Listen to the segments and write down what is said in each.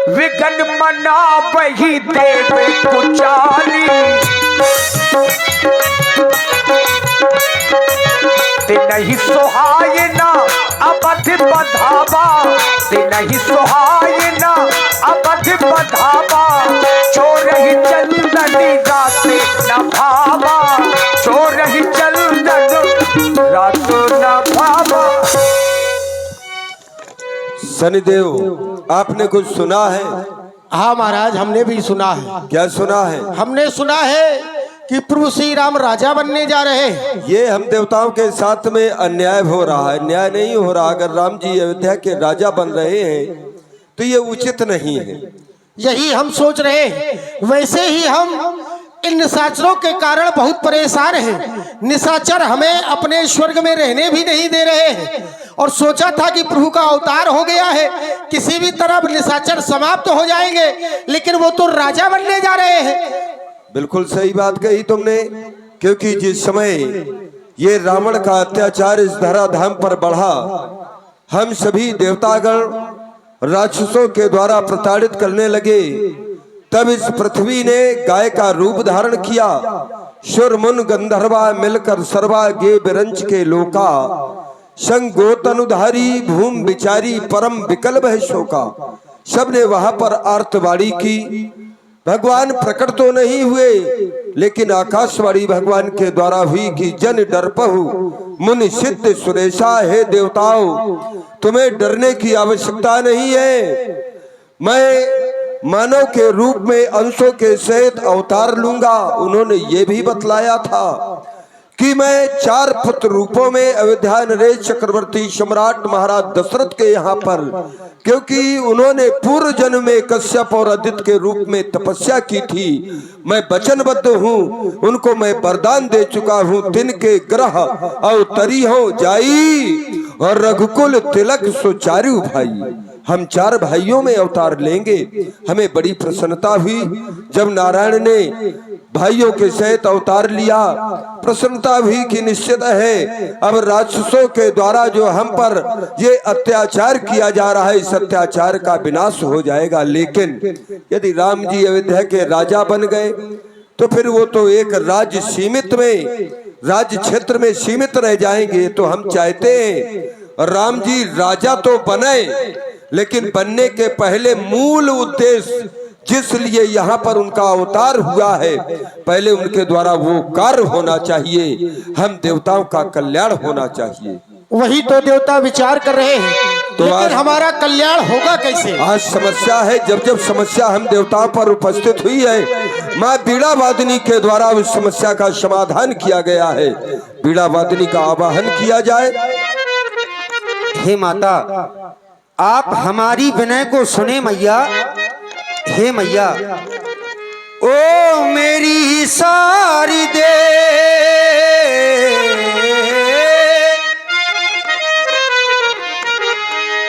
विघन मना वही देवे कुचाली। नहीं सोहाय ना अवध बधावा, नहीं सोहाय ना अवध बधावा। चोर ही चंदनी रात न भावा, चोर ही चंदन रात न भावा। शनिदेव, आपने कुछ सुना है? हाँ महाराज, हमने भी सुना है। क्या सुना है? हमने सुना है कि प्रभु श्री राम राजा बनने जा रहे हैं। ये हम देवताओं के साथ में अन्याय हो रहा है, न्याय नहीं हो रहा। अगर राम जी अयोध्या के राजा बन रहे हैं तो ये उचित नहीं है। यही हम सोच रहे हैं। वैसे ही हम इन निशाचरों के कारण बहुत परेशान हैं। निशाचर हमें अपने स्वर्ग में रहने भी नहीं दे रहे हैं। और सोचा था कि प्रभु का अवतार हो गया है, किसी भी तरह निशाचर समाप्त हो जाएंगे, लेकिन वो तो राजा बनने जा रहे हैं। बिल्कुल सही बात कही तुमने, क्योंकि जिस समय ये रावण का अत्याचार इस धराधाम पर बढ़ा, हम सभी देवतागण राक्षसों के द्वारा प्रताड़ित करने लगे, तब इस पृथ्वी ने गाय का रूप धारण किया। शुर मुन गंधर्वा मिलकर सर्वा गे बिरंच के लोका, संग गोतनुधारी भूम बिचारी परम विकल्प है शोका। सबने वहां पर आर्तवाणी की। भगवान प्रकट तो नहीं हुए, लेकिन आकाशवाणी भगवान के द्वारा हुई कि जन डरपहु मुनि सिद्ध सुरेशा। हे देवताओं, तुम्हें डरने की आवश्यकता नहीं है। मैं मानव के रूप में अंशों के सहित अवतार लूंगा। उन्होंने ये भी बतलाया था कि मैं 4 पुत्र रूपों में अयोध्या नरेश चक्रवर्ती सम्राट महाराज दशरथ के यहाँ पर, क्योंकि उन्होंने पूर्व जन्म में कश्यप और आदित्य के रूप में तपस्या की थी, मैं वचनबद्ध हूँ। उनको मैं वरदान दे चुका हूँ। तिनके ग्रह अवतरी हो जाई और रघुकुल तिलक सुचारु भाई। हम 4 भाइयों में अवतार लेंगे। हमें बड़ी प्रसन्नता हुई जब नारायण ने भाइयों के सहित अवतार लिया। प्रसन्नता हुई कि निश्चित है अब राक्षसों के द्वारा जो हम पर ये अत्याचार किया जा रहा है, इस अत्याचार का विनाश हो जाएगा। लेकिन यदि राम जी अयोध्या के राजा बन गए तो फिर वो तो एक राज्य सीमित में, राज्य क्षेत्र में सीमित रह जाएंगे। तो हम चाहते हैं राम जी राजा तो बने, लेकिन बनने के पहले मूल उद्देश्य जिस लिए यहाँ पर उनका अवतार हुआ है, पहले उनके द्वारा वो कार्य होना चाहिए। हम देवताओं का कल्याण होना चाहिए। वही तो देवता विचार कर रहे हैं, तो लेकिन हमारा कल्याण होगा कैसे? आज समस्या है। जब जब समस्या हम देवताओं पर उपस्थित हुई है, माँ बीड़ा वादनी के द्वारा उस समस्या का समाधान किया गया है। बीड़ा वादनी का आवाहन किया जाए। हे माता, आप हमारी विनय को सुने मैया। हे मैया, ओ मेरी सारी दे,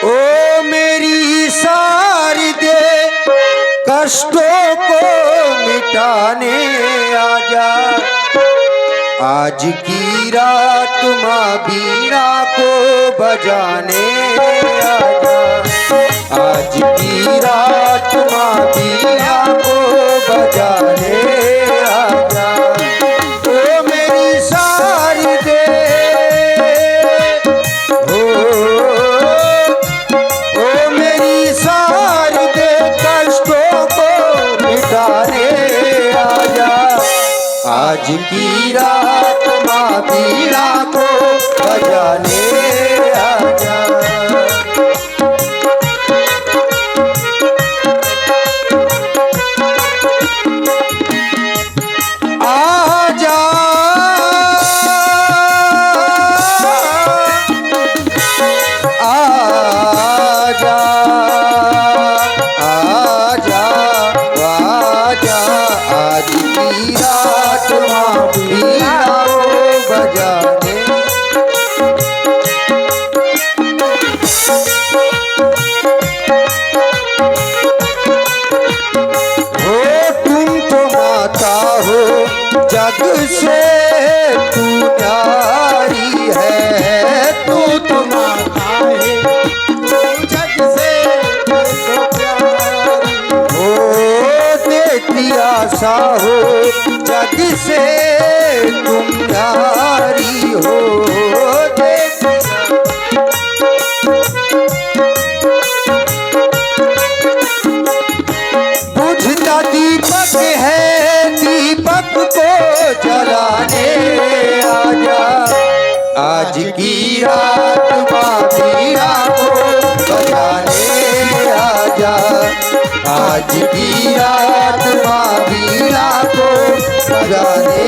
ओ मेरी सारी दे, कष्टों को मिटाने आजा। आज की रात माँ बीड़ा को बजाने आजा। आज की रात माँ बीड़ा को बजाने आजा। ओ मेरी सारी दे, ओ मेरी सारी दे, कष्टों को मिटाने आजा। आज की रात माँ बीड़ा को बजाने आजा। मेरी आशा हो, जग से तुम न्यारी हो। बुझता दीपक है, दीपक को जलाने आजा। आज की रात माँ बीड़ा को बजाने आजा। आज की रात माँ बीड़ा को बजाने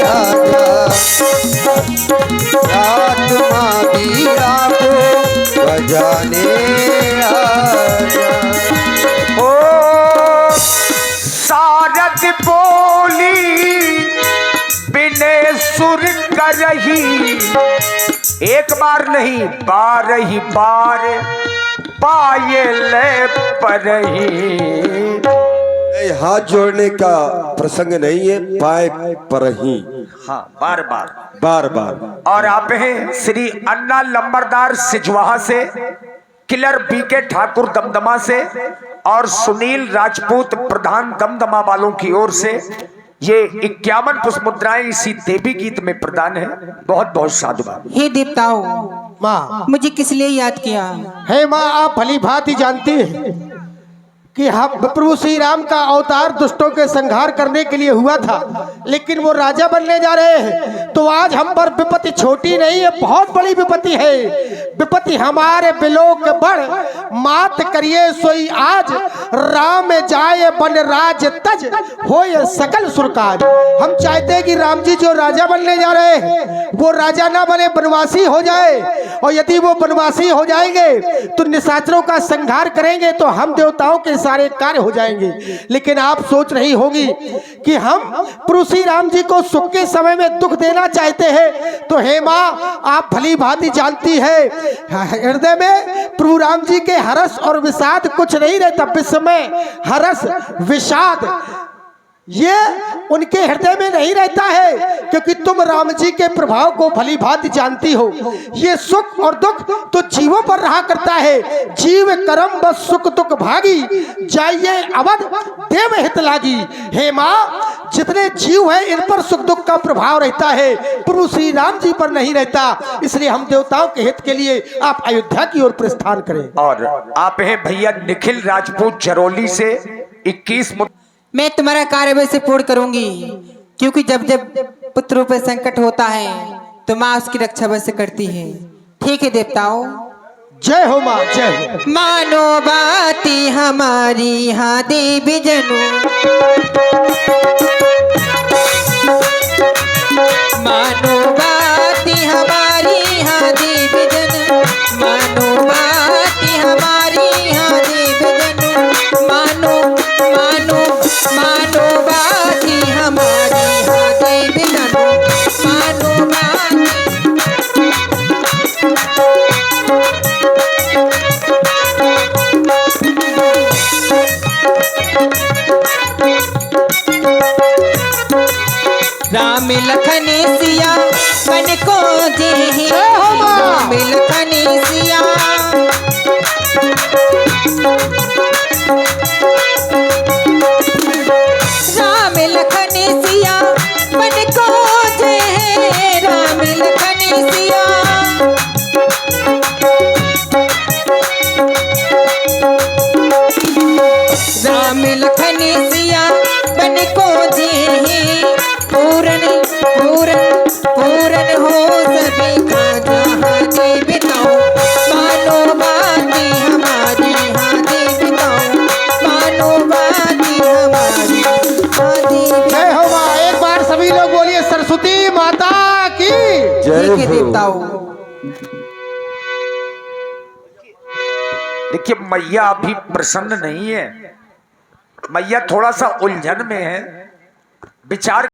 आजा। रात माँ बीड़ा को बजाने आजा। ओ सारद बोली बिने सुर करही, एक बार नहीं बारही बार पायल परही। हाथ जोड़ने का प्रसंग नहीं है, पाए पर ही, हाँ बार बार बार बार। और आप हैं श्री अन्ना लंबरदार सिजवाहा से, किलर बीके ठाकुर दमदमा से और सुनील राजपूत प्रधान दमदमा वालों की ओर से ये 51 पुष्प मुद्राएं इसी देवी गीत में प्रदान है। बहुत बहुत साधुवाद। हे देवताओं, माँ मुझे किस लिए याद किया? हे माँ, आप भली भांति जानती हैं कि हम प्रभु श्री राम का अवतार दुष्टों के संहार करने के लिए हुआ था, लेकिन वो राजा बनने जा रहे हैं। तो आज हम पर विपत्ति छोटी नहीं है, बहुत बड़ी विपत्ति है। विपत्ति हमारे बिलोक बढ़, मात करिए सोई आज। राम जाए बन राज तज, होए सकल सुरकाज। हम चाहते हैं कि राम जी जो राजा बनने जा रहे हैं वो राजा ना बने, बनवासी हो जाए। और यदि वो बनवासी हो जाएंगे तो निशाचरों का संहार करेंगे तो हम देवताओं के सारे कार्य हो जाएंगे। लेकिन आप सोच रही होंगी कि हम प्रभु श्री राम जी को सुख के समय में दुख देना चाहते हैं। तो हे माँ, आप भली भांति जानती है हृदय में प्रभु राम जी के हर्ष और विषाद कुछ नहीं रहता। विश्व में हर्ष विषाद ये उनके हृदय में नहीं रहता है, क्योंकि तुम राम जी के प्रभाव को भली भांति जानती हो। ये सुख और दुख तो जीवों पर रहा करता है। जीव कर्म बस सुख दुख भागी, जाइए अवध देव हित लागी। हे माँ, जितने जीव हैं इन पर सुख दुख का प्रभाव रहता है, प्रभु श्री राम जी पर नहीं रहता। इसलिए हम देवताओं के हित के लिए आप अयोध्या की ओर प्रस्थान करें। और आप हैं भैया निखिल राजपूत जरौली से 21 मैं तुम्हारा कार्य वैसे पूर्ण करूंगी, क्योंकि जब जब पुत्रों पर संकट होता है तो माँ उसकी रक्षा वैसे करती है। ठीक है देवताओं। जय हो माँ, जय हो। मानो बाती हमारी हाँ देवी जनू, मानो बाती हमारी हाँ देवी जनू, मानो बाती हमारी हाँ देवी जनू, मानो मानो मानो बाती हमारी हाँ देवी जनू, मानो बाती। राम लखन सिया बन को दे, राम लखन सिया, राम लखन सिया बन को दे, राम लखन सिया, राम लखन सिया बन को दे। पूरन पूरन पूरन हो सभी का जहाँ देवताओं, मानो बाती हमारी हाँ देवताओं, मानो बाती हमारी हाँ देवताओं। जय हो माँ। एक बार सभी लोग बोलिए सरस्वती माता की जय ठीक है हो। देवताओं। देखिए मैया अभी प्रसन्न नहीं है, मैया थोड़ा सा उलझन में है, विचार